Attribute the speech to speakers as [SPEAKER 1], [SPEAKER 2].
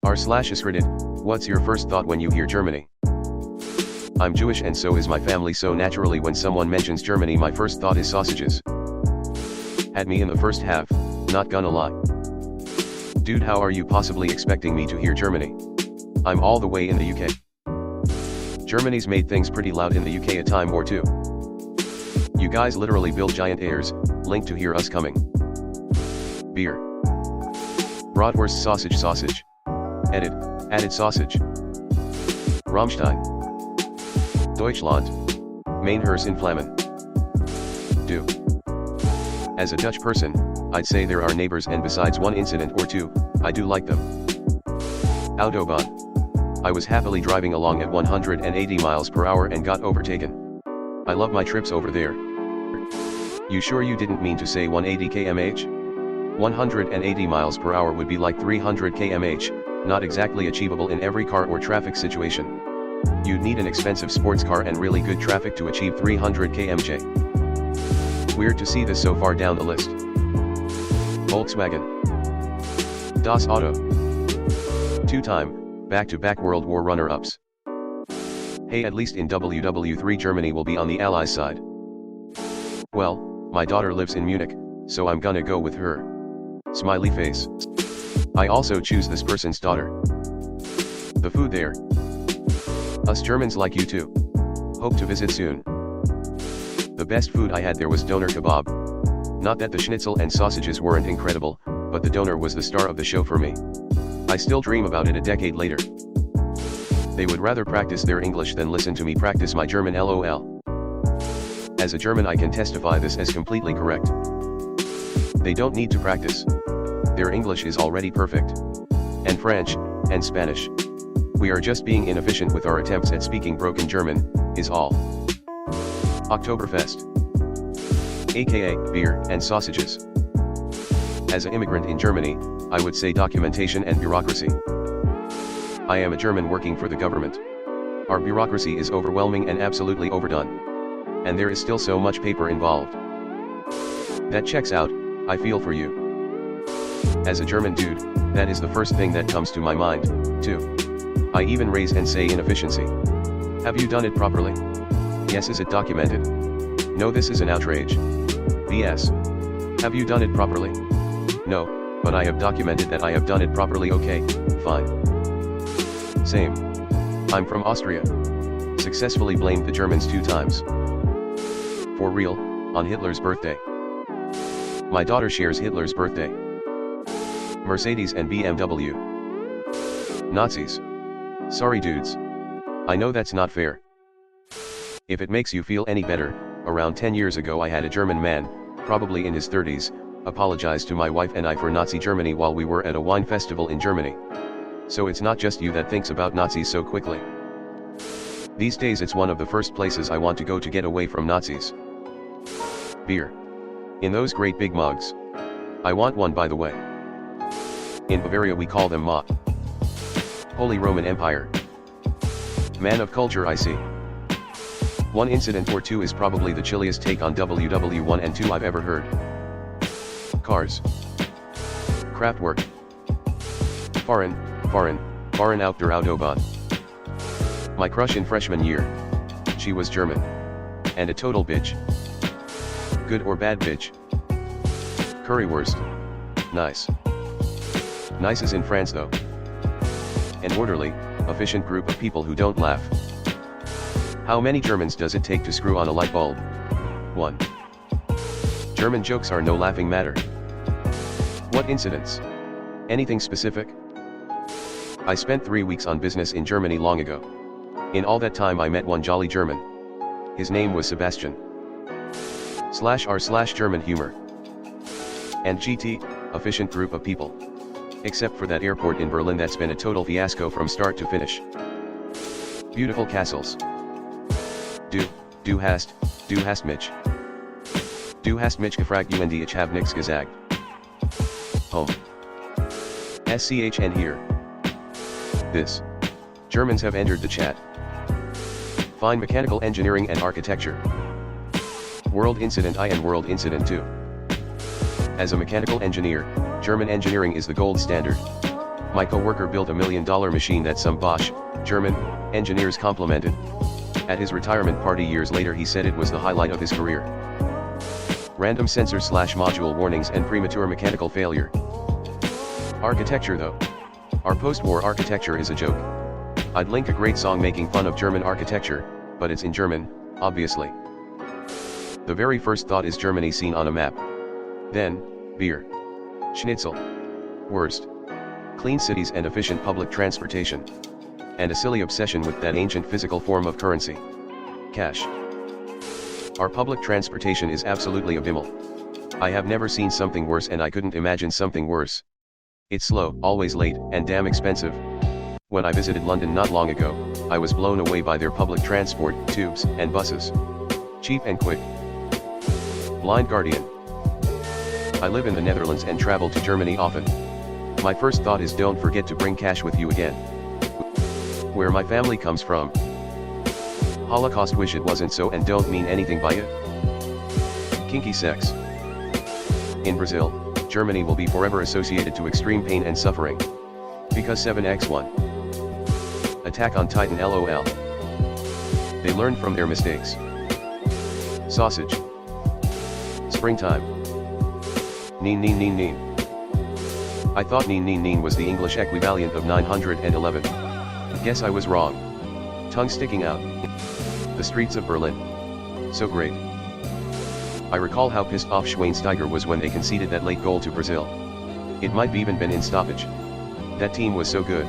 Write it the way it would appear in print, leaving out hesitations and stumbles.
[SPEAKER 1] r/askreddit, what's your first thought when you hear Germany? I'm Jewish and so is my family, so naturally when someone mentions Germany my first thought is sausages. Had me in the first half, not gonna lie. Dude, how are you possibly expecting me to hear Germany? I'm all the way in the UK. Germany's made things pretty loud in the UK a time or two. You guys literally build giant airs, link to hear us coming. Beer. Bratwurst sausage. Added sausage. Rammstein. Deutschland. Mein Herz in Flammen. Do. As a Dutch person, I'd say there are neighbors, and besides one incident or two, I do like them. Autobahn. I was happily driving along at 180 miles per hour and got overtaken. I love my trips over there. You sure you didn't mean to say 180 km/h? 180 miles per hour would be like 300 km/h, not exactly achievable in every car or traffic situation. You'd need an expensive sports car and really good traffic to achieve 300 km/h. Weird to see this so far down the list. Volkswagen. Das Auto. Two-time, back-to-back World War runner-ups. Hey, at least in WW3 Germany will be on the Allies side. Well, my daughter lives in Munich, so I'm gonna go with her. Smiley face. I also choose this person's daughter. The food there. Us Germans like you too. Hope to visit soon. The best food I had there was doner kebab. Not that the schnitzel and sausages weren't incredible, but the doner was the star of the show for me. I still dream about it a decade later. They would rather practice their English than listen to me practice my German, lol. As a German I can testify this as completely correct. They don't need to practice. Their English is already perfect. And French, and Spanish. We are just being inefficient with our attempts at speaking broken German, is all. Oktoberfest. AKA, beer and sausages. As an immigrant in Germany, I would say documentation and bureaucracy. I am a German working for the government. Our bureaucracy is overwhelming and absolutely overdone. And there is still so much paper involved. That checks out, I feel for you. As a German dude, that is the first thing that comes to my mind, too. I even raise and say inefficiency. Have you done it properly? Yes. Is it documented? No, this is an outrage. BS. Have you done it properly? No, but I have documented that I have done it properly. Okay, fine. Same. I'm from Austria. Successfully blamed the Germans 2 times. For real, on Hitler's birthday. My daughter shares Hitler's birthday. Mercedes and BMW. Nazis. Sorry dudes. I know that's not fair. If it makes you feel any better, around 10 years ago I had a German man, probably in his 30s, apologize to my wife and I for Nazi Germany while we were at a wine festival in Germany. So it's not just you that thinks about Nazis so quickly. These days it's one of the first places I want to go to get away from Nazis. Beer. In those great big mugs. I want one, by the way. In Bavaria we call them Mott. Holy Roman Empire. Man of culture, I see. One incident or two is probably the chilliest take on WW1 and 2 I've ever heard. Cars. Kraftwerk. Fahren auf der Autobahn. My crush in freshman year. She was German. And a total bitch. Good or bad bitch? Currywurst. Nice. Nice is in France though. An orderly, efficient group of people who don't laugh. How many Germans does it take to screw on a light bulb? 1. German jokes are no laughing matter. What incidents? Anything specific? I spent 3 weeks on business in Germany long ago. In all that time I met one jolly German. His name was Sebastian. /r/German humor. And GT, efficient group of people. Except for that airport in Berlin that's been a total fiasco from start to finish. Beautiful castles. Du hast mich. Du hast mich gefragt und ich hab nix gesagt. Home. SCHN here. This. Germans have entered the chat. Fine mechanical engineering and architecture. World Incident I and World Incident 2. As a mechanical engineer, German engineering is the gold standard. My coworker built $1 million machine that some Bosch, German, engineers complimented. At his retirement party years later he said it was the highlight of his career. Random sensor/module warnings and premature mechanical failure. Architecture though. Our post-war architecture is a joke. I'd link a great song making fun of German architecture, but it's in German, obviously. The very first thought is Germany seen on a map. Then, beer. Schnitzel. Worst. Clean cities and efficient public transportation. And a silly obsession with that ancient physical form of currency. Cash. Our public transportation is absolutely abysmal. I have never seen something worse and I couldn't imagine something worse. It's slow, always late, and damn expensive. When I visited London not long ago, I was blown away by their public transport, tubes, and buses. Cheap and quick. Blind Guardian. I live in the Netherlands and travel to Germany often. My first thought is don't forget to bring cash with you again. Where my family comes from. Holocaust wish it wasn't so and don't mean anything by it. Kinky sex. In Brazil, Germany will be forever associated to extreme pain and suffering. Because 7x1. Attack on Titan LOL. They learned from their mistakes. Sausage. Springtime. Neen neen neen neen. I thought neen neen neen was the English equivalent of 911. Guess I was wrong. Tongue sticking out. The streets of Berlin. So great. I recall how pissed off Schweinsteiger was when they conceded that late goal to Brazil. It might have even been in stoppage. That team was so good.